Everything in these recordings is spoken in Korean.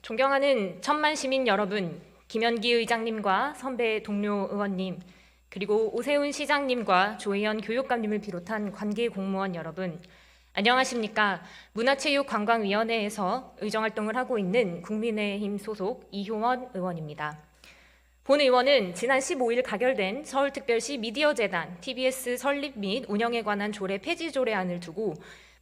존경하는 천만 시민 여러분, 김현기 의장님과 선배 동료 의원님, 그리고 오세훈 시장님과 조혜연 교육감님을 비롯한 관계 공무원 여러분, 안녕하십니까. 문화체육관광위원회에서 의정활동을 하고 있는 국민의힘 소속 이효원 의원입니다. 본 의원은 지난 15일 가결된 서울특별시 미디어재단 TBS 설립 및 운영에 관한 조례 폐지 조례안을 두고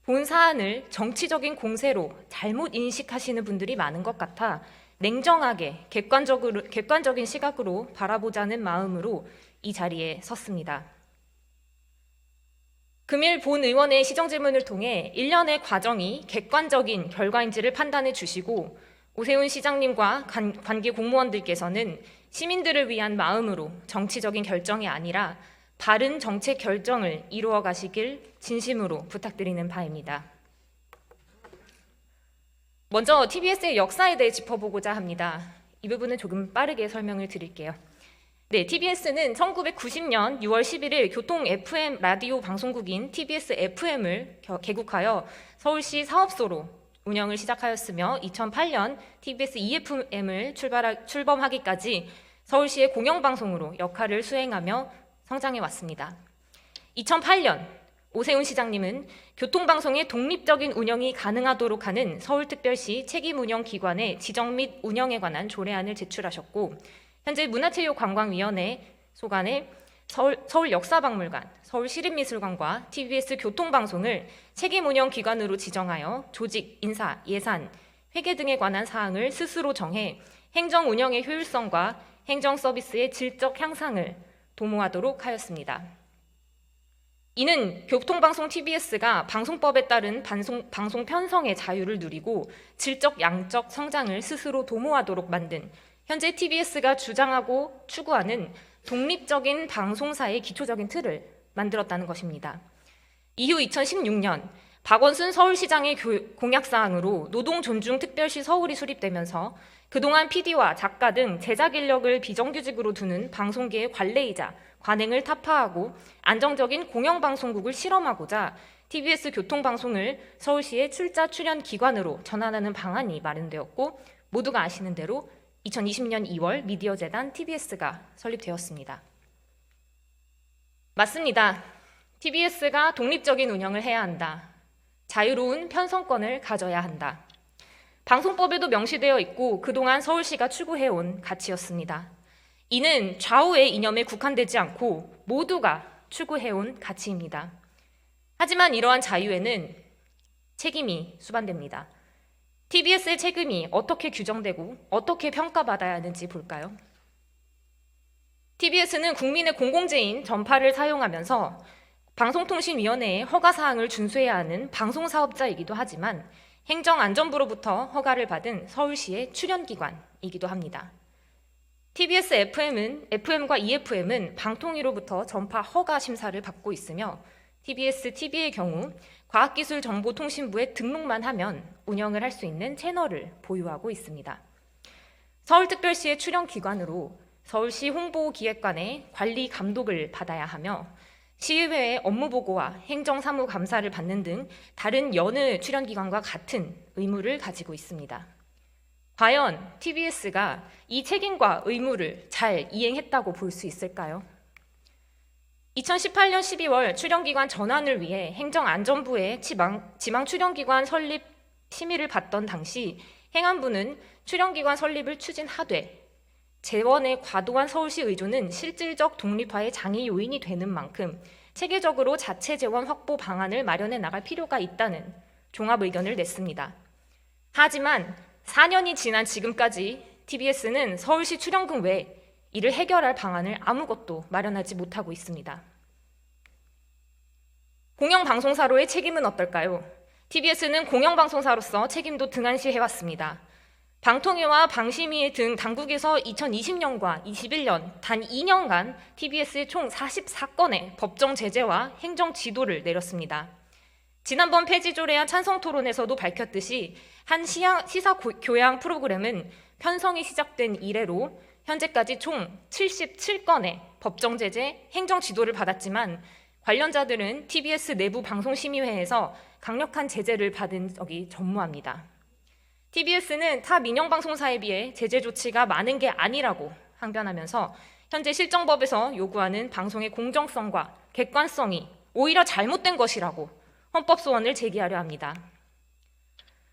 본 사안을 정치적인 공세로 잘못 인식하시는 분들이 많은 것 같아 냉정하게 객관적인 시각으로 바라보자는 마음으로 이 자리에 섰습니다. 금일 본 의원의 시정질문을 통해 일련의 과정이 객관적인 결과인지를 판단해 주시고 오세훈 시장님과 관계 공무원들께서는 시민들을 위한 마음으로 정치적인 결정이 아니라 바른 정책 결정을 이루어 가시길 진심으로 부탁드리는 바입니다. 먼저 TBS의 역사에 대해 짚어보고자 합니다. 이 부분은 조금 빠르게 설명을 드릴게요. TBS는 1990년 6월 11일 교통 FM 라디오 방송국인 TBS FM을 개국하여 서울시 사업소로 운영을 시작하였으며 2008년 TBS EFM을 출범하기까지 서울시의 공영방송으로 역할을 수행하며 성장해 왔습니다. 2008년 오세훈 시장님은 교통방송의 독립적인 운영이 가능하도록 하는 서울특별시 책임운영기관의 지정 및 운영에 관한 조례안을 제출하셨고 현재 문화체육관광위원회 소관의 서울역사박물관, 서울시립미술관과 TBS 교통방송을 책임운영기관으로 지정하여 조직, 인사, 예산, 회계 등에 관한 사항을 스스로 정해 행정운영의 효율성과 행정서비스의 질적 향상을 도모하도록 하였습니다. 이는 교통방송 TBS가 방송법에 따른 방송 편성의 자유를 누리고 질적 양적 성장을 스스로 도모하도록 만든 현재 TBS가 주장하고 추구하는 독립적인 방송사의 기초적인 틀을 만들었다는 것입니다. 이후 2016년 박원순 서울시장의 공약사항으로 노동존중특별시 서울이 수립되면서 그동안 PD와 작가 등 제작 인력을 비정규직으로 두는 방송계의 관례이자 관행을 타파하고 안정적인 공영방송국을 실험하고자 TBS 교통방송을 서울시의 출자 출연 기관으로 전환하는 방안이 마련되었고 모두가 아시는 대로 2020년 2월 미디어재단 TBS가 설립되었습니다. 맞습니다. TBS가 독립적인 운영을 해야 한다. 자유로운 편성권을 가져야 한다. 방송법에도 명시되어 있고 그동안 서울시가 추구해온 가치였습니다. 이는 좌우의 이념에 국한되지 않고 모두가 추구해온 가치입니다. 하지만 이러한 자유에는 책임이 수반됩니다. TBS의 책임이 어떻게 규정되고 어떻게 평가받아야 하는지 볼까요? TBS는 국민의 공공재인 전파를 사용하면서 방송통신위원회의 허가사항을 준수해야 하는 방송사업자이기도 하지만 행정안전부로부터 허가를 받은 서울시의 출연기관이기도 합니다. TBS FM과 EFM은 방통위로부터 전파 허가 심사를 받고 있으며 TBS TV의 경우 과학기술정보통신부에 등록만 하면 운영을 할 수 있는 채널을 보유하고 있습니다. 서울특별시의 출연기관으로 서울시 홍보기획관의 관리 감독을 받아야 하며 시의회의 업무보고와 행정사무감사를 받는 등 다른 여느 출연기관과 같은 의무를 가지고 있습니다. 과연 TBS가 이 책임과 의무를 잘 이행했다고 볼 수 있을까요? 2018년 12월 출연기관 전환을 위해 행정안전부의 지방 출연기관 설립 심의를 받던 당시 행안부는 출연기관 설립을 추진하되 재원의 과도한 서울시 의존은 실질적 독립화의 장애 요인이 되는 만큼 체계적으로 자체 재원 확보 방안을 마련해 나갈 필요가 있다는 종합 의견을 냈습니다. 하지만 4년이 지난 지금까지 TBS는 서울시 출연금 외에 이를 해결할 방안을 아무것도 마련하지 못하고 있습니다. 공영방송사로의 책임은 어떨까요? TBS는 공영방송사로서 책임도 등한시해왔습니다. 방통위와 방심위 등 당국에서 2020년과 21년 단 2년간 TBS의 총 44건의 법정 제재와 행정 지도를 내렸습니다. 지난번 폐지조례안 찬성 토론에서도 밝혔듯이 한 시사 교양 프로그램은 편성이 시작된 이래로 현재까지 총 77건의 법정 제재, 행정 지도를 받았지만 관련자들은 TBS 내부 방송심의회에서 강력한 제재를 받은 적이 전무합니다. TBS는 타 민영 방송사에 비해 제재 조치가 많은 게 아니라고 항변하면서 현재 실정법에서 요구하는 방송의 공정성과 객관성이 오히려 잘못된 것이라고 헌법 소원을 제기하려 합니다.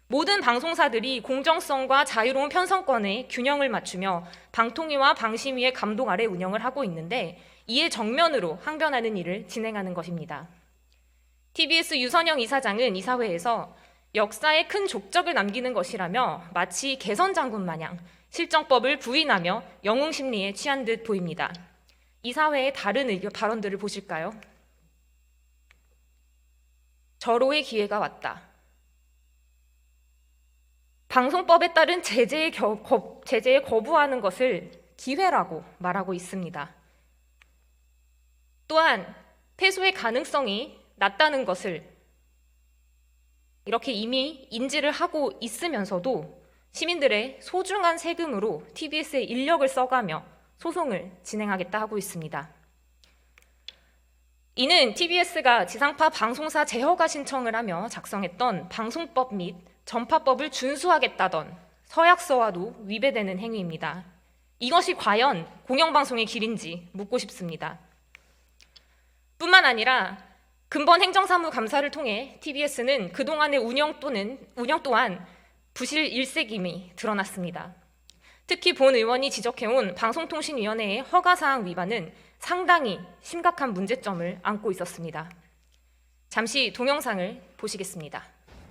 모든 방송사들이 공정성과 자유로운 편성권의 균형을 맞추며 방통위와 방심위의 감독 아래 운영을 하고 있는데 이에 정면으로 항변하는 일을 진행하는 것입니다. TBS 유선영 이사장은 이사회에서 역사에 큰 족적을 남기는 것이라며 마치 개선 장군 마냥 실정법을 부인하며 영웅 심리에 취한 듯 보입니다. 이사회의 다른 발언들을 보실까요? 절호의 기회가 왔다. 방송법에 따른 제재에 거부하는 것을 기회라고 말하고 있습니다. 또한 패소의 가능성이 낮다는 것을 이렇게 이미 인지를 하고 있으면서도 시민들의 소중한 세금으로 TBS의 인력을 써가며 소송을 진행하겠다 하고 있습니다. 이는 TBS가 지상파 방송사 재허가 신청을 하며 작성했던 방송법 및 전파법을 준수하겠다던 서약서와도 위배되는 행위입니다. 이것이 과연 공영방송의 길인지 묻고 싶습니다. 뿐만 아니라 근본 행정사무감사를 통해 TBS는 그동안의 운영 또한 부실 일색임이 드러났습니다. 특히 본 의원이 지적해온 방송통신위원회의 허가사항 위반은 상당히 심각한 문제점을 안고 있었습니다. 잠시 동영상을 보시겠습니다.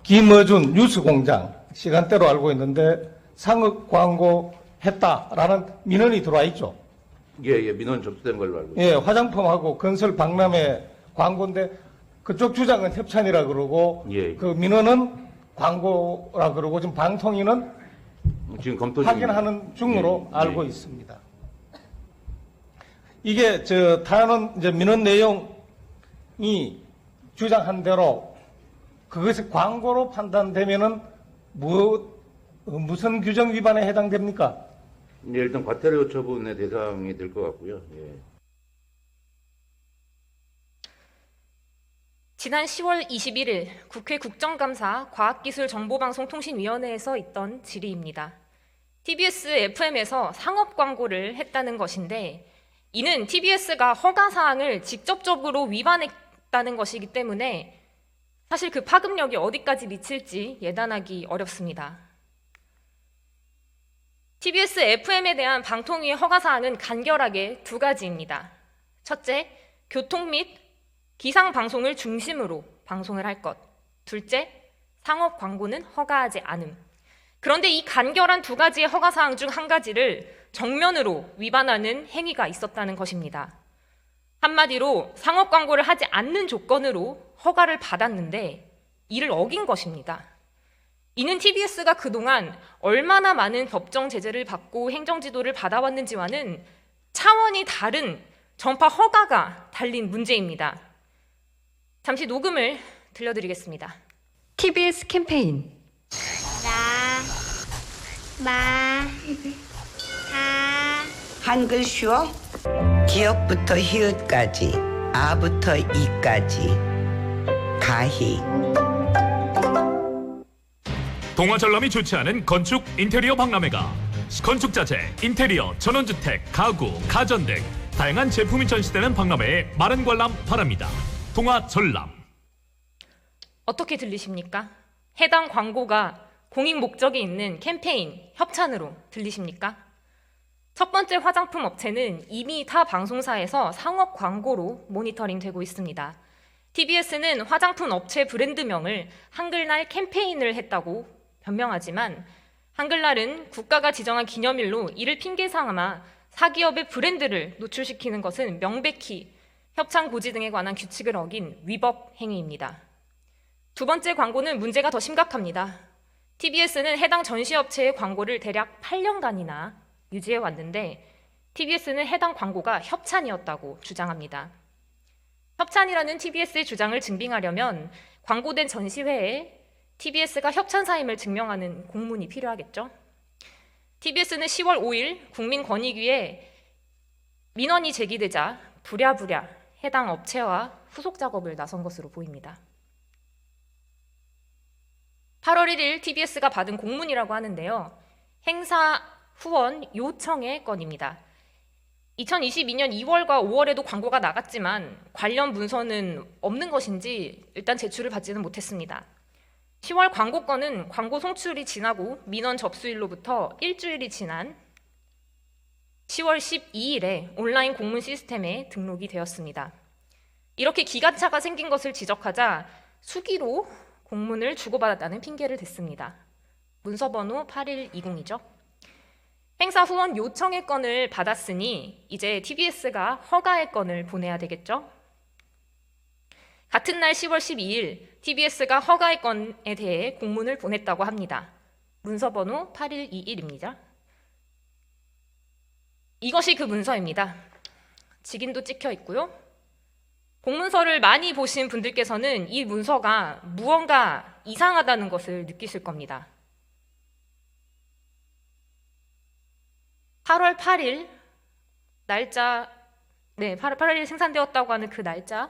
김어준 뉴스공장 시간대로 알고 있는데 상업 광고 했다라는 민원이 들어와 있죠. 예, 민원 접수된 걸로 알고 있습니다. 예, 화장품하고 건설 박람회 광고인데 그쪽 주장은 협찬이라 그러고 예. 그 민원은 광고라 그러고 지금 방통위는 지금 검토 중입니다. 확인하는 중으로 예, 알고 예. 있습니다. 이게 다른 이제 민원 내용이 주장한 대로 그것이 광고로 판단되면은 무슨 규정 위반에 해당됩니까? 예, 일단 과태료 처분의 대상이 될 것 같고요. 예. 지난 10월 21일 국회 국정감사 과학기술정보방송통신위원회에서 있던 질의입니다. TBS FM에서 상업 광고를 했다는 것인데 이는 TBS가 허가사항을 직접적으로 위반했다는 것이기 때문에 사실 그 파급력이 어디까지 미칠지 예단하기 어렵습니다. TBS FM에 대한 방통위의 허가사항은 간결하게 두 가지입니다. 첫째, 교통 및 기상방송을 중심으로 방송을 할 것. 둘째, 상업 광고는 허가하지 않음. 그런데 이 간결한 두 가지의 허가사항 중 한 가지를 정면으로 위반하는 행위가 있었다는 것입니다. 한마디로 상업 광고를 하지 않는 조건으로 허가를 받았는데 이를 어긴 것입니다. 이는 TBS가 그동안 얼마나 많은 법정 제재를 받고 행정지도를 받아왔는지와는 차원이 다른 전파 허가가 달린 문제입니다. 잠시 녹음을 들려드리겠습니다. TBS 캠페인 한글 쉬워? 기역부터 히읗까지, 아부터 이까지. 가희. 동아전람이 주최하는 건축 인테리어 박람회가 건축자재, 인테리어, 전원주택, 가구, 가전 등 다양한 제품이 전시되는 박람회에 많은 관람 바랍니다. 동아전람. 어떻게 들리십니까? 해당 광고가 공익 목적이 있는 캠페인, 협찬으로 들리십니까? 첫 번째 화장품 업체는 이미 타 방송사에서 상업 광고로 모니터링되고 있습니다. TBS는 화장품 업체 브랜드명을 한글날 캠페인을 했다고 변명하지만 한글날은 국가가 지정한 기념일로 이를 핑계 삼아 사기업의 브랜드를 노출시키는 것은 명백히 협찬 고지 등에 관한 규칙을 어긴 위법 행위입니다. 두 번째 광고는 문제가 더 심각합니다. TBS는 해당 전시업체의 광고를 대략 8년간이나 유지해 왔는데 TBS는 해당 광고가 협찬이었다고 주장합니다. 협찬이라는 TBS의 주장을 증빙하려면 광고된 전시회에 TBS가 협찬사임을 증명하는 공문이 필요하겠죠. TBS는 10월 5일 국민권익위에 민원이 제기되자 부랴부랴 해당 업체와 후속 작업을 나선 것으로 보입니다. 8월 1일 TBS가 받은 공문이라고 하는데요. 행사 후원 요청의 건입니다. 2022년 2월과 5월에도 광고가 나갔지만 관련 문서는 없는 것인지 일단 제출을 받지는 못했습니다. 10월 광고 건은 광고 송출이 지나고 민원 접수일로부터 일주일이 지난 10월 12일에 온라인 공문 시스템에 등록이 되었습니다. 이렇게 기간차가 생긴 것을 지적하자 수기로 공문을 주고받았다는 핑계를 댔습니다. 문서번호 8120이죠. 행사 후원 요청의 건을 받았으니 이제 TBS가 허가의 건을 보내야 되겠죠. 같은 날 10월 12일 TBS가 허가의 건에 대해 공문을 보냈다고 합니다. 문서번호 8121입니다. 이것이 그 문서입니다. 직인도 찍혀 있고요. 공문서를 많이 보신 분들께서는 이 문서가 무언가 이상하다는 것을 느끼실 겁니다. 8월 8일 날짜, 8월 8일 생산되었다고 하는 그 날짜,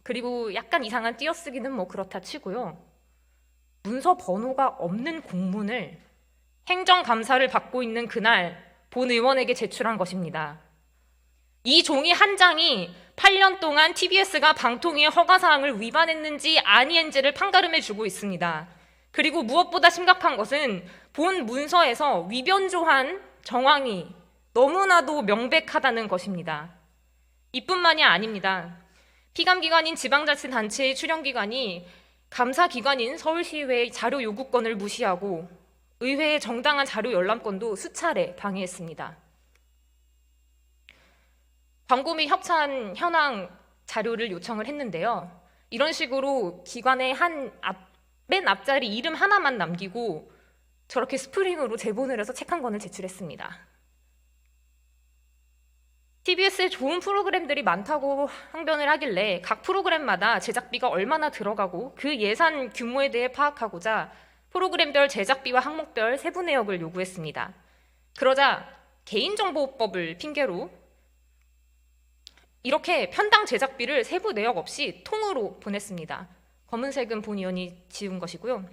그리고 약간 이상한 띄어쓰기는 뭐 그렇다 치고요. 문서 번호가 없는 공문을 행정감사를 받고 있는 그날 본 의원에게 제출한 것입니다. 이 종이 한 장이 8년 동안 TBS가 방통위의 허가사항을 위반했는지 아니했는지를 판가름해주고 있습니다. 그리고 무엇보다 심각한 것은 본 문서에서 위변조한 정황이 너무나도 명백하다는 것입니다. 이뿐만이 아닙니다. 피감기관인 지방자치단체의 출연기관이 감사기관인 서울시의회의 자료 요구권을 무시하고 의회의 정당한 자료 열람권도 수차례 방해했습니다. 광고 및 협찬 현황 자료를 요청을 했는데요. 이런 식으로 기관의 맨 앞자리 이름 하나만 남기고 저렇게 스프링으로 제본을 해서 책 한 권을 제출했습니다. TBS에 좋은 프로그램들이 많다고 항변을 하길래 각 프로그램마다 제작비가 얼마나 들어가고 그 예산 규모에 대해 파악하고자 프로그램별 제작비와 항목별 세부 내역을 요구했습니다. 그러자 개인정보법을 핑계로 이렇게 편당 제작비를 세부 내역 없이 통으로 보냈습니다. 검은색은 본 의원이 지운 것이고요.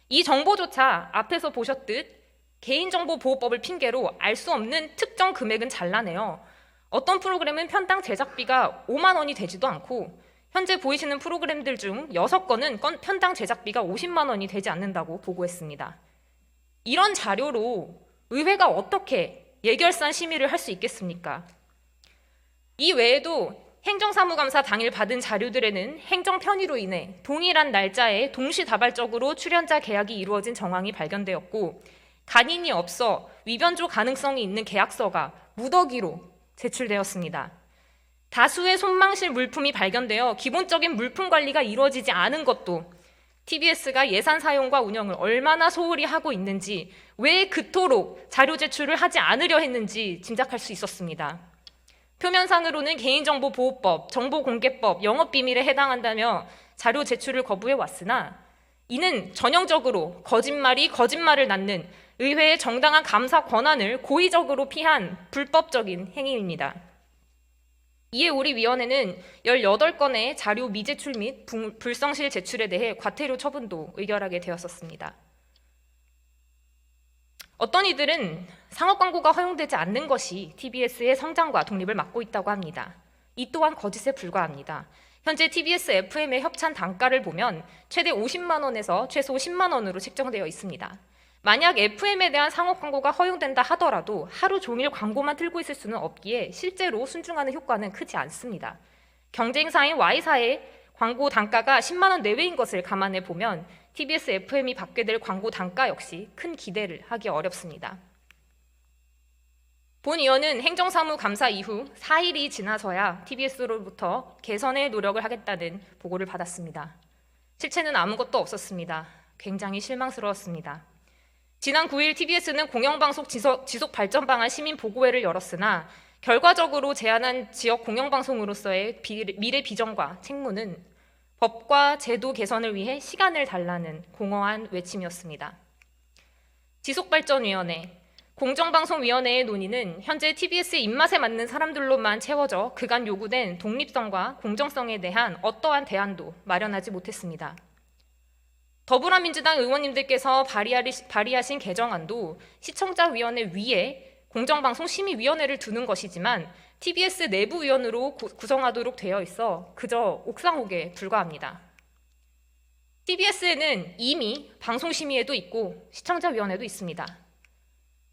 이 정보조차 앞에서 보셨듯 개인정보보호법을 핑계로 알 수 없는 특정 금액은 잘라내요. 어떤 프로그램은 편당 제작비가 5만 원이 되지도 않고 현재 보이시는 프로그램들 중 6건은 편당 제작비가 50만 원이 되지 않는다고 보고했습니다. 이런 자료로 의회가 어떻게 예결산 심의를 할 수 있겠습니까? 이 외에도 행정사무감사 당일 받은 자료들에는 행정 편의로 인해 동일한 날짜에 동시다발적으로 출연자 계약이 이루어진 정황이 발견되었고 간인이 없어 위변조 가능성이 있는 계약서가 무더기로 제출되었습니다. 다수의 손망실 물품이 발견되어 기본적인 물품 관리가 이루어지지 않은 것도 TBS가 예산 사용과 운영을 얼마나 소홀히 하고 있는지, 왜 그토록 자료 제출을 하지 않으려 했는지 짐작할 수 있었습니다. 표면상으로는 개인정보보호법, 정보공개법, 영업비밀에 해당한다며 자료 제출을 거부해 왔으나 이는 전형적으로 거짓말이 거짓말을 낳는 의회의 정당한 감사 권한을 고의적으로 피한 불법적인 행위입니다. 이에 우리 위원회는 18건의 자료 미제출 및 불성실 제출에 대해 과태료 처분도 의결하게 되었었습니다. 어떤 이들은 상업 광고가 허용되지 않는 것이 TBS의 성장과 독립을 막고 있다고 합니다. 이 또한 거짓에 불과합니다. 현재 TBS FM의 협찬 단가를 보면 최대 50만 원에서 최소 10만 원으로 책정되어 있습니다. 만약 FM에 대한 상업 광고가 허용된다 하더라도 하루 종일 광고만 틀고 있을 수는 없기에 실제로 순중하는 효과는 크지 않습니다. 경쟁사인 Y사의 광고 단가가 10만 원 내외인 것을 감안해 보면 TBS FM이 받게 될 광고 단가 역시 큰 기대를 하기 어렵습니다. 본 의원은 행정사무감사 이후 4일이 지나서야 TBS로부터 개선의 노력을 하겠다는 보고를 받았습니다. 실체는 아무것도 없었습니다. 굉장히 실망스러웠습니다. 지난 9일 TBS는 공영방송 지속 발전 방안 시민 보고회를 열었으나 결과적으로 제안한 지역 공영방송으로서의 미래 비전과 책무는 법과 제도 개선을 위해 시간을 달라는 공허한 외침이었습니다. 지속발전위원회, 공정방송위원회의 논의는 현재 TBS의 입맛에 맞는 사람들로만 채워져 그간 요구된 독립성과 공정성에 대한 어떠한 대안도 마련하지 못했습니다. 더불어민주당 의원님들께서 발의하신 개정안도 시청자위원회 위에 공정방송심의위원회를 두는 것이지만 TBS 내부위원으로 구성하도록 되어 있어 그저 옥상옥에 불과합니다. TBS에는 이미 방송심의회도 있고 시청자위원회도 있습니다.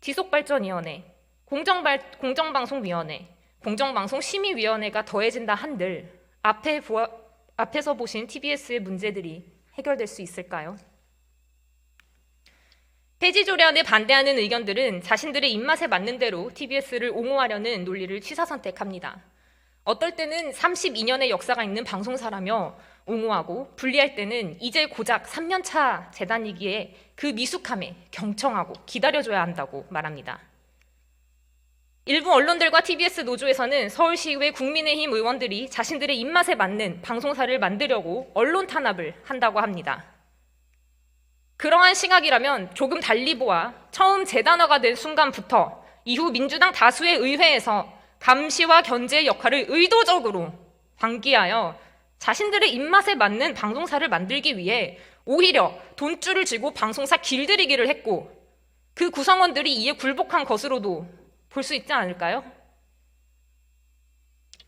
지속발전위원회, 공정방송위원회, 공정방송심의위원회가 더해진다 한들 앞에서 보신 TBS의 문제들이 해결될 수 있을까요? 폐지 조례안에 반대하는 의견들은 자신들의 입맛에 맞는 대로 TBS를 옹호하려는 논리를 취사선택합니다. 어떨 때는 32년의 역사가 있는 방송사라며 옹호하고 분리할 때는 이제 고작 3년차 재단이기에 그 미숙함에 경청하고 기다려줘야 한다고 말합니다. 일부 언론들과 TBS 노조에서는 서울시의회 국민의힘 의원들이 자신들의 입맛에 맞는 방송사를 만들려고 언론 탄압을 한다고 합니다. 그러한 시각이라면 조금 달리 보아 처음 재단화가 된 순간부터 이후 민주당 다수의 의회에서 감시와 견제의 역할을 의도적으로 방기하여 자신들의 입맛에 맞는 방송사를 만들기 위해 오히려 돈줄을 쥐고 방송사 길들이기를 했고 그 구성원들이 이에 굴복한 것으로도 볼 수 있지 않을까요?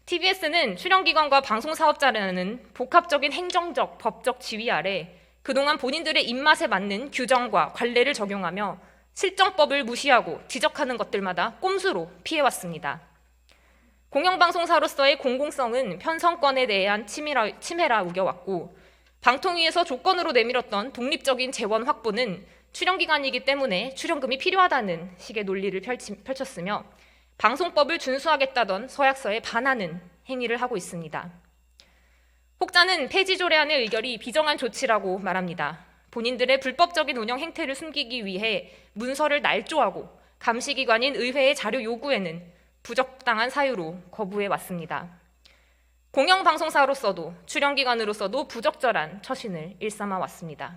TBS는 출연기관과 방송사업자라는 복합적인 행정적, 법적 지위 아래 그동안 본인들의 입맛에 맞는 규정과 관례를 적용하며 실정법을 무시하고 지적하는 것들마다 꼼수로 피해왔습니다. 공영방송사로서의 공공성은 편성권에 대한 침해라 우겨왔고 방통위에서 조건으로 내밀었던 독립적인 재원 확보는 출연기관이기 때문에 출연금이 필요하다는 식의 논리를 펼쳤으며 방송법을 준수하겠다던 서약서에 반하는 행위를 하고 있습니다. 혹자는 폐지 조례안의 의결이 비정한 조치라고 말합니다. 본인들의 불법적인 운영 행태를 숨기기 위해 문서를 날조하고 감시기관인 의회의 자료 요구에는 부적당한 사유로 거부해 왔습니다. 공영방송사로서도 출연기관으로서도 부적절한 처신을 일삼아 왔습니다.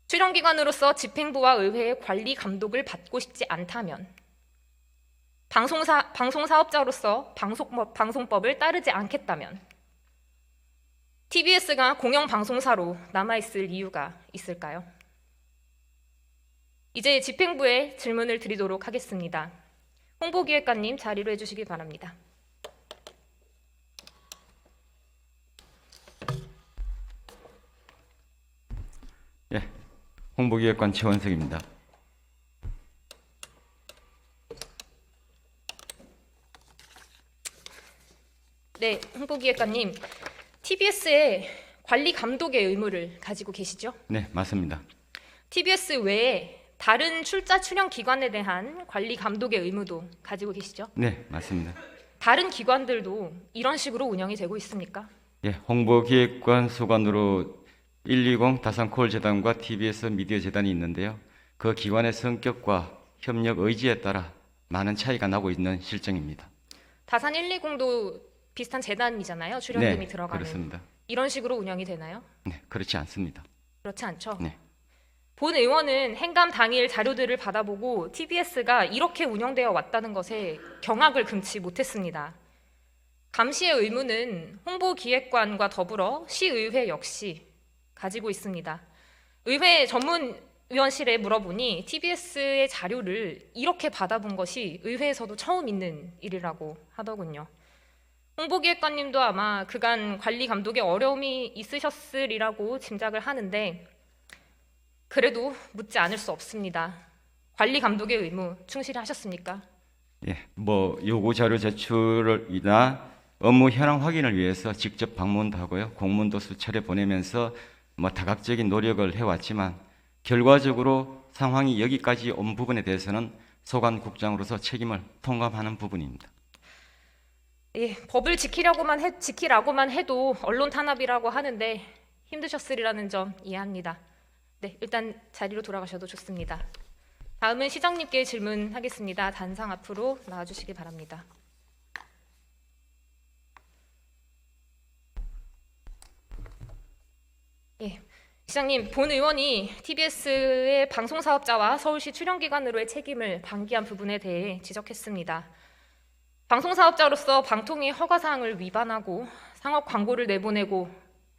출연기관으로서 집행부와 의회의 관리 감독을 받고 싶지 않다면 방송사업자로서 방송법을 따르지 않겠다면 TBS가 공영방송사로 남아있을 이유가 있을까요? 이제 집행부에 질문을 드리도록 하겠습니다. 홍보기획관님 자리로 해주시기 바랍니다. 예, 홍보기획관 최원석입니다. 네, 홍보기획관님, TBS의 관리 감독의 의무를 가지고 계시죠? 네, 맞습니다. TBS 외에 다른 출연 기관에 대한 관리 감독의 의무도 가지고 계시죠? 네, 맞습니다. 다른 기관들도 이런 식으로 운영이 되고 있습니까? 예, 홍보기획관 소관으로 120 다산코올재단과 TBS 미디어 재단이 있는데요. 그 기관의 성격과 협력 의지에 따라 많은 차이가 나고 있는 실정입니다. 다산 120도 비슷한 재단이잖아요. 출연금이 네, 들어가는. 그렇습니다. 이런 식으로 운영이 되나요? 네, 그렇지 않습니다. 그렇지 않죠? 네. 본 의원은 행감 당일 자료들을 받아보고 TBS가 이렇게 운영되어 왔다는 것에 경악을 금치 못했습니다. 감시의 의무는 홍보기획관과 더불어 시의회 역시 가지고 있습니다. 의회 전문위원실에 물어보니 TBS의 자료를 이렇게 받아본 것이 의회에서도 처음 있는 일이라고 하더군요. 홍보기획관님도 아마 그간 관리 감독에 어려움이 있으셨으리라고 짐작을 하는데 그래도 묻지 않을 수 없습니다. 관리 감독의 의무 충실히 하셨습니까? 예, 요구 자료 제출이나 업무 현황 확인을 위해서 직접 방문도 하고요. 공문도 수차례 보내면서 다각적인 노력을 해왔지만 결과적으로 상황이 여기까지 온 부분에 대해서는 소관국장으로서 책임을 통감하는 부분입니다. 예, 법을 지키라고만 해도 언론 탄압이라고 하는데 힘드셨으리라는 점 이해합니다. 네, 일단 자리로 돌아가셔도 좋습니다. 다음은 시장님께 질문하겠습니다. 단상 앞으로 나와주시기 바랍니다. 예, 시장님, 본 의원이 TBS의 방송사업자와 서울시 출연기관으로의 책임을 방기한 부분에 대해 지적했습니다. 방송사업자로서 방통위 허가사항을 위반하고 상업 광고를 내보내고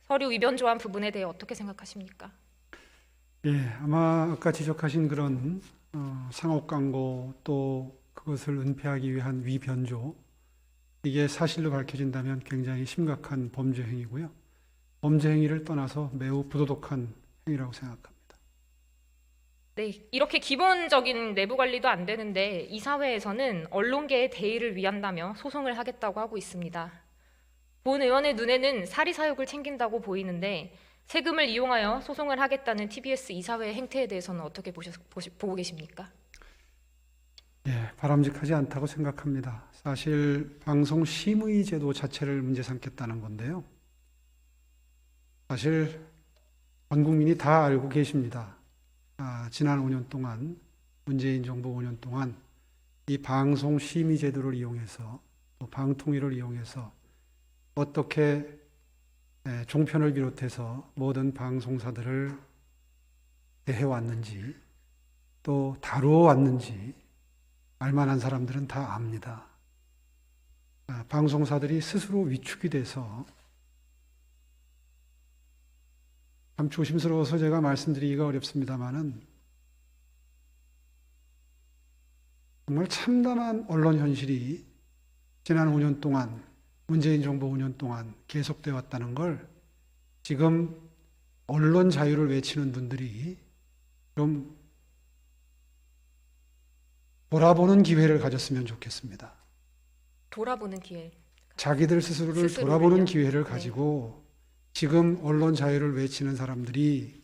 서류 위변조한 부분에 대해 어떻게 생각하십니까? 예, 아마 아까 지적하신 그런 상업 광고 또 그것을 은폐하기 위한 위변조, 이게 사실로 밝혀진다면 굉장히 심각한 범죄 행위고요. 범죄 행위를 떠나서 매우 부도덕한 행위라고 생각합니다. 네, 이렇게 기본적인 내부 관리도 안 되는데 이사회에서는 언론계의 대의를 위한다며 소송을 하겠다고 하고 있습니다. 본 의원의 눈에는 사리사욕을 챙긴다고 보이는데 세금을 이용하여 소송을 하겠다는 TBS 이사회의 행태에 대해서는 어떻게 보고 계십니까? 예, 바람직하지 않다고 생각합니다. 사실 방송심의 제도 자체를 문제 삼겠다는 건데요. 사실 전 국민이 다 알고 계십니다. 지난 5년 동안, 문재인 정부 5년 동안 이 방송심의 제도를 이용해서 또 방통위를 이용해서 어떻게 종편을 비롯해서 모든 방송사들을 대해왔는지 또 다루어왔는지 알만한 사람들은 다 압니다. 방송사들이 스스로 위축이 돼서 참 조심스러워서 제가 말씀드리기가 어렵습니다만은 정말 참담한 언론 현실이 지난 5년 동안, 문재인 정부 5년 동안 계속되어 왔다는 걸 지금 언론 자유를 외치는 분들이 좀 돌아보는 기회를 가졌으면 좋겠습니다. 돌아보는 기회. 자기들 스스로를 스스로를요? 돌아보는 기회를 네. 가지고 지금 언론 자유를 외치는 사람들이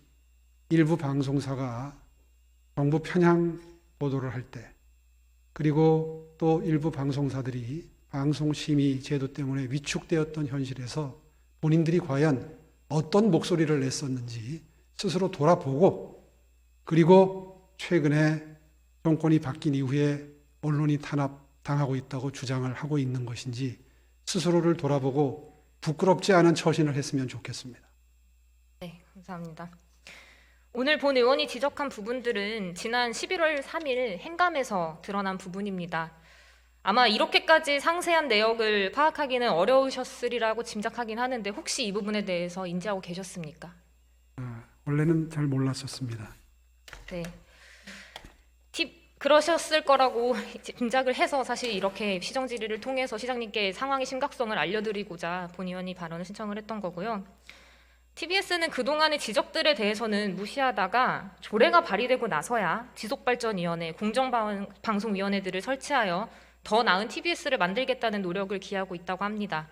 일부 방송사가 정부 편향 보도를 할 때, 그리고 또 일부 방송사들이 방송심의 제도 때문에 위축되었던 현실에서 본인들이 과연 어떤 목소리를 냈었는지 스스로 돌아보고, 그리고 최근에 정권이 바뀐 이후에 언론이 탄압당하고 있다고 주장을 하고 있는 것인지 스스로를 돌아보고 부끄럽지 않은 처신을 했으면 좋겠습니다. 네, 감사합니다. 오늘 본 의원이 지적한 부분들은 지난 11월 3일 행감에서 드러난 부분입니다. 아마 이렇게까지 상세한 내역을 파악하기는 어려우셨으리라고 짐작하긴 하는데 혹시 이 부분에 대해서 인지하고 계셨습니까? 원래는 잘 몰랐었습니다. 네. 그러셨을 거라고 짐작을 해서 사실 이렇게 시정 질의를 통해서 시장님께 상황의 심각성을 알려드리고자 본 의원이 발언을 신청을 했던 거고요. TBS는 그동안의 지적들에 대해서는 무시하다가 조례가 발의되고 나서야 지속발전위원회, 공정방송위원회들을 설치하여 더 나은 TBS를 만들겠다는 노력을 기하고 있다고 합니다.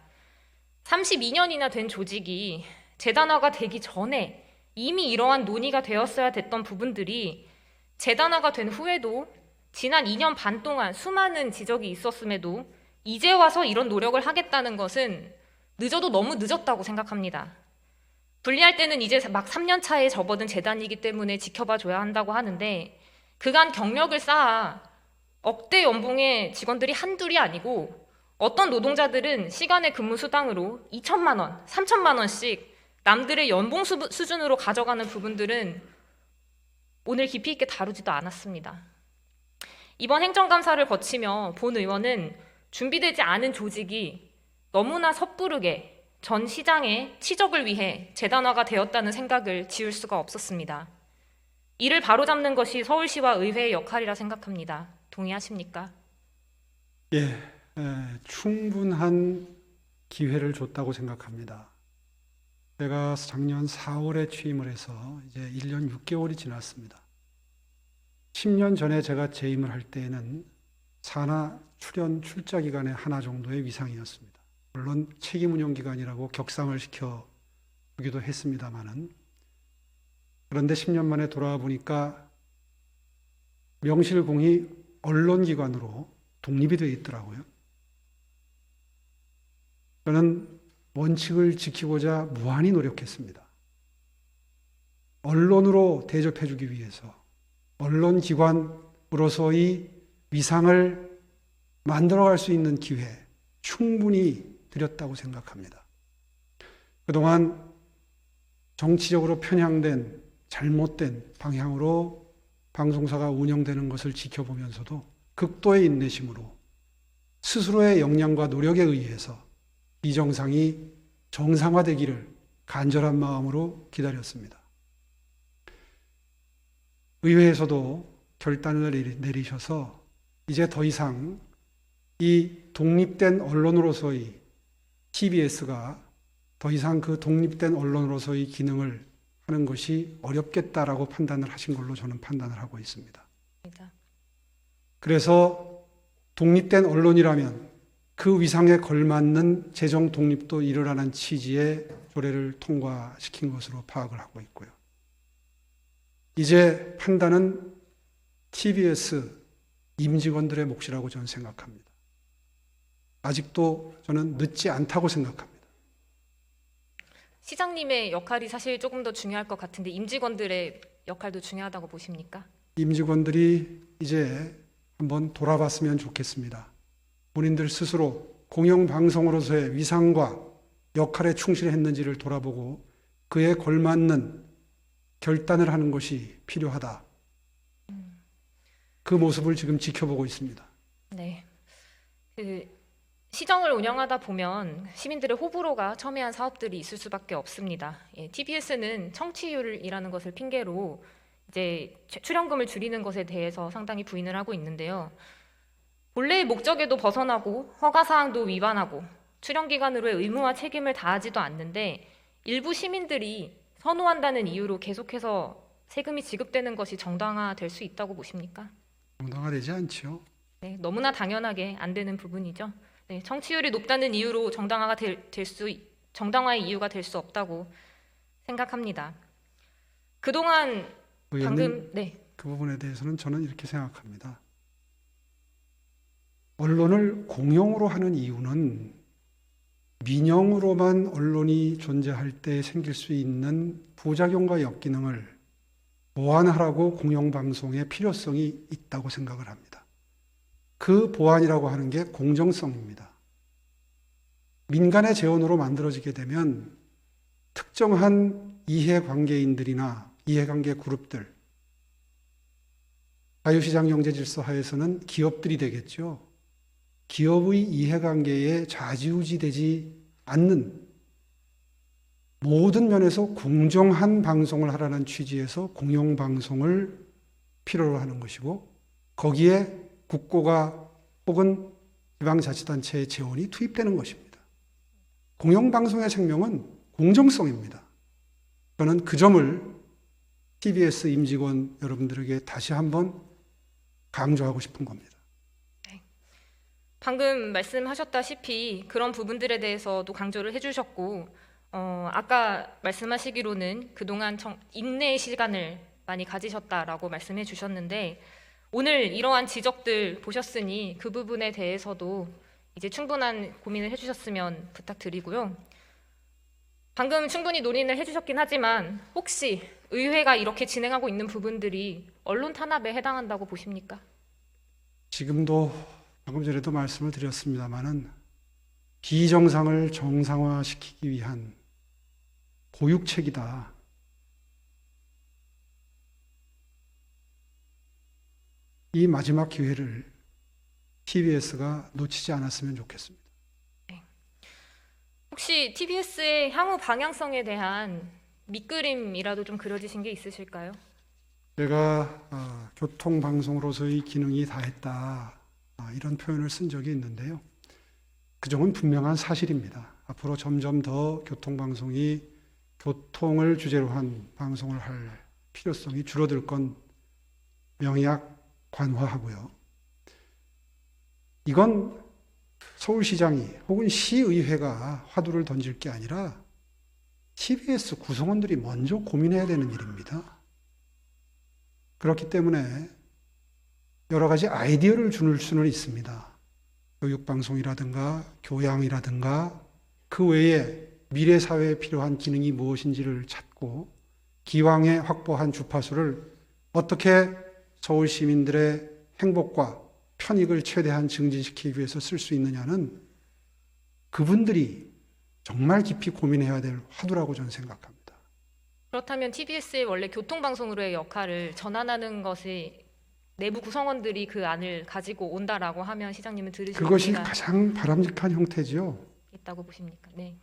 32년이나 된 조직이 재단화가 되기 전에 이미 이러한 논의가 되었어야 됐던 부분들이 재단화가 된 후에도 지난 2년 반 동안 수많은 지적이 있었음에도 이제 와서 이런 노력을 하겠다는 것은 늦어도 너무 늦었다고 생각합니다. 분리할 때는 이제 막 3년 차에 접어든 재단이기 때문에 지켜봐 줘야 한다고 하는데 그간 경력을 쌓아 억대 연봉의 직원들이 한둘이 아니고 어떤 노동자들은 시간의 근무 수당으로 2천만 원, 3천만 원씩 남들의 연봉 수준으로 가져가는 부분들은 오늘 깊이 있게 다루지도 않았습니다. 이번 행정감사를 거치며 본 의원은 준비되지 않은 조직이 너무나 섣부르게 전 시장의 치적을 위해 재단화가 되었다는 생각을 지울 수가 없었습니다. 이를 바로잡는 것이 서울시와 의회의 역할이라 생각합니다. 동의하십니까? 예, 충분한 기회를 줬다고 생각합니다. 제가 작년 4월에 취임을 해서 이제 1년 6개월이 지났습니다. 10년 전에 제가 재임을 할 때에는 산하 출연 출자 기간의 하나 정도의 위상이었습니다. 물론 책임 운영 기간이라고 격상을 시켜주기도 했습니다마는, 그런데 10년 만에 돌아와 보니까 명실공히 언론기관으로 독립이 되어 있더라고요. 저는 원칙을 지키고자 무한히 노력했습니다. 언론으로 대접해주기 위해서 언론기관으로서의 위상을 만들어갈 수 있는 기회 충분히 드렸다고 생각합니다. 그동안 정치적으로 편향된 잘못된 방향으로 방송사가 운영되는 것을 지켜보면서도 극도의 인내심으로 스스로의 역량과 노력에 의해서 이 정상이 정상화되기를 간절한 마음으로 기다렸습니다. 의회에서도 결단을 내리셔서 이제 더 이상 이 독립된 언론으로서의 TBS가 더 이상 그 독립된 언론으로서의 기능을 하는 것이 어렵겠다라고 판단을 하신 걸로 저는 판단을 하고 있습니다. 그래서 독립된 언론이라면 그 위상에 걸맞는 재정 독립도 이루라는 취지의 조례를 통과시킨 것으로 파악을 하고 있고요. 이제 판단은 TBS 임직원들의 몫이라고 저는 생각합니다. 아직도 저는 늦지 않다고 생각합니다. 시장님의 역할이 사실 조금 더 중요할 것 같은데 임직원들의 역할도 중요하다고 보십니까? 임직원들이 이제 한번 돌아봤으면 좋겠습니다. 본인들 스스로 공영방송으로서의 위상과 역할에 충실했는지를 돌아보고 그에 걸맞는 결단을 하는 것이 필요하다. 그 모습을 지금 지켜보고 있습니다. 네. 시정을 운영하다 보면 시민들의 호불호가 첨예한 사업들이 있을 수밖에 없습니다. TBS는 청취율이라는 것을 핑계로 이제 출연금을 줄이는 것에 대해서 상당히 부인을 하고 있는데요. 본래의 목적에도 벗어나고 허가 사항도 위반하고 출연 기관으로의 의무와 책임을 다하지도 않는데 일부 시민들이 선호한다는 이유로 계속해서 세금이 지급되는 것이 정당화될 수 있다고 보십니까? 정당화되지 않죠. 네, 너무나 당연하게 안 되는 부분이죠. 네, 청취율이 높다는 이유로 정당화의 이유가 될 수 없다고 생각합니다. 그동안 방금 그 부분에 대해서는 저는 이렇게 생각합니다. 언론을 공용으로 하는 이유는 민영으로만 언론이 존재할 때 생길 수 있는 부작용과 역기능을 보완하라고 공영방송의 필요성이 있다고 생각을 합니다. 그 보완이라고 하는 게 공정성입니다. 민간의 재원으로 만들어지게 되면 특정한 이해관계인들이나 이해관계 그룹들, 자유시장 경제질서 하에서는 기업들이 되겠죠. 기업의 이해관계에 좌지우지되지 않는 모든 면에서 공정한 방송을 하라는 취지에서 공영방송을 필요로 하는 것이고 거기에 국고가 혹은 지방자치단체의 재원이 투입되는 것입니다. 공영방송의 생명은 공정성입니다. 저는 그 점을 TBS 임직원 여러분들에게 다시 한번 강조하고 싶은 겁니다. 방금 말씀하셨다시피 그런 부분들에 대해서도 강조를 해주셨고 아까 말씀하시기로는 그동안 인내의 시간을 많이 가지셨다라고 말씀해 주셨는데 오늘 이러한 지적들 보셨으니 그 부분에 대해서도 이제 충분한 고민을 해주셨으면 부탁드리고요. 방금 충분히 논의를 해주셨긴 하지만 혹시 의회가 이렇게 진행하고 있는 부분들이 언론 탄압에 해당한다고 보십니까? 지금도 방금 전에도 말씀을 드렸습니다마는 비정상을 정상화시키기 위한 고육책이다. 이 마지막 기회를 TBS가 놓치지 않았으면 좋겠습니다. 혹시 TBS의 향후 방향성에 대한 밑그림이라도 좀 그려지신 게 있으실까요? 제가 교통방송으로서의 기능이 다했다 이런 표현을 쓴 적이 있는데요. 그 점은 분명한 사실입니다. 앞으로 점점 더 교통방송이 교통을 주제로 한 방송을 할 필요성이 줄어들 건 명약관화하고요. 이건 서울시장이 혹은 시의회가 화두를 던질 게 아니라 TBS 구성원들이 먼저 고민해야 되는 일입니다. 그렇기 때문에 여러 가지 아이디어를 줄 수는 있습니다. 교육방송이라든가 교양이라든가 그 외에 미래 사회에 필요한 기능이 무엇인지를 찾고 기왕에 확보한 주파수를 어떻게 서울 시민들의 행복과 편익을 최대한 증진시키기 위해서 쓸 수 있느냐는 그분들이 정말 깊이 고민해야 될 화두라고 저는 생각합니다. 그렇다면 TBS의 원래 교통방송으로의 역할을 전환하는 것이 내부 구성원들이 그 안을 가지고 온다라고 하면 시장님은 들으실 그것이 의미가 가장 바람직한 형태지요. 있다고 보십니까? 네.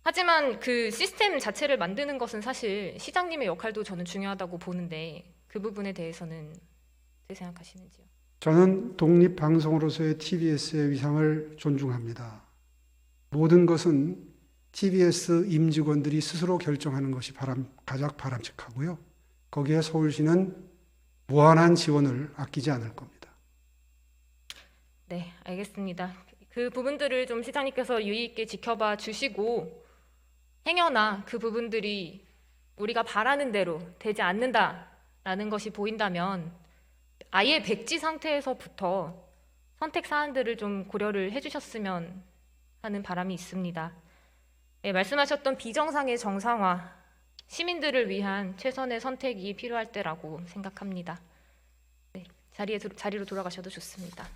하지만 그 시스템 자체를 만드는 것은 사실 시장님의 역할도 저는 중요하다고 보는데 그 부분에 대해서는 어떻게 생각하시는지요? 저는 독립방송으로서의 TBS의 위상을 존중합니다. 모든 것은 TBS 임직원들이 스스로 결정하는 것이 가장 바람직하고요. 거기에 서울시는 무한한 지원을 아끼지 않을 겁니다. 네, 알겠습니다. 그 부분들을 좀 시장님께서 유의 있게 지켜봐 주시고 행여나 그 부분들이 우리가 바라는 대로 되지 않는다라는 것이 보인다면 아예 백지 상태에서부터 선택 사안들을 좀 고려를 해주셨으면 하는 바람이 있습니다. 네, 말씀하셨던 비정상의 정상화, 시민들을 위한 최선의 선택이 필요할 때라고 생각합니다. 네, 자리로 돌아가셔도 좋습니다.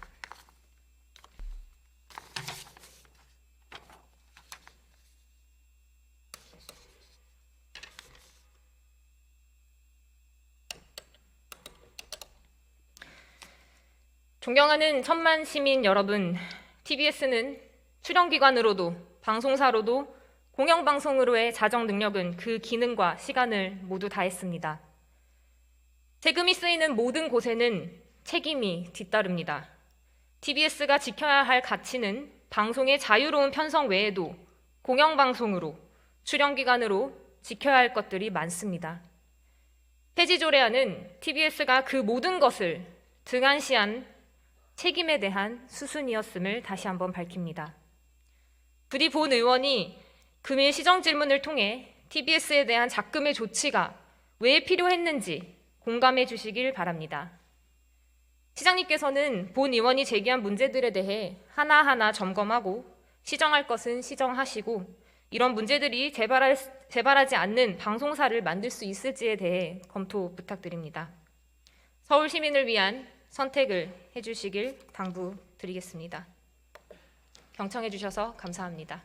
존경하는 천만 시민 여러분, TBS는 출연기관으로도 방송사로도 공영방송으로의 자정 능력은 그 기능과 시간을 모두 다했습니다. 세금이 쓰이는 모든 곳에는 책임이 뒤따릅니다. TBS가 지켜야 할 가치는 방송의 자유로운 편성 외에도 공영방송으로, 출연기관으로 지켜야 할 것들이 많습니다. 폐지조례안은 TBS가 그 모든 것을 등한시한 책임에 대한 수순이었음을 다시 한번 밝힙니다. 부디 본 의원이 금일 시정 질문을 통해 TBS에 대한 작금의 조치가 왜 필요했는지 공감해 주시길 바랍니다. 시장님께서는 본 의원이 제기한 문제들에 대해 하나하나 점검하고 시정할 것은 시정하시고 이런 문제들이 재발하지 않는 방송사를 만들 수 있을지에 대해 검토 부탁드립니다. 서울 시민을 위한 선택을 해주시길 당부드리겠습니다. 경청해 주셔서 감사합니다.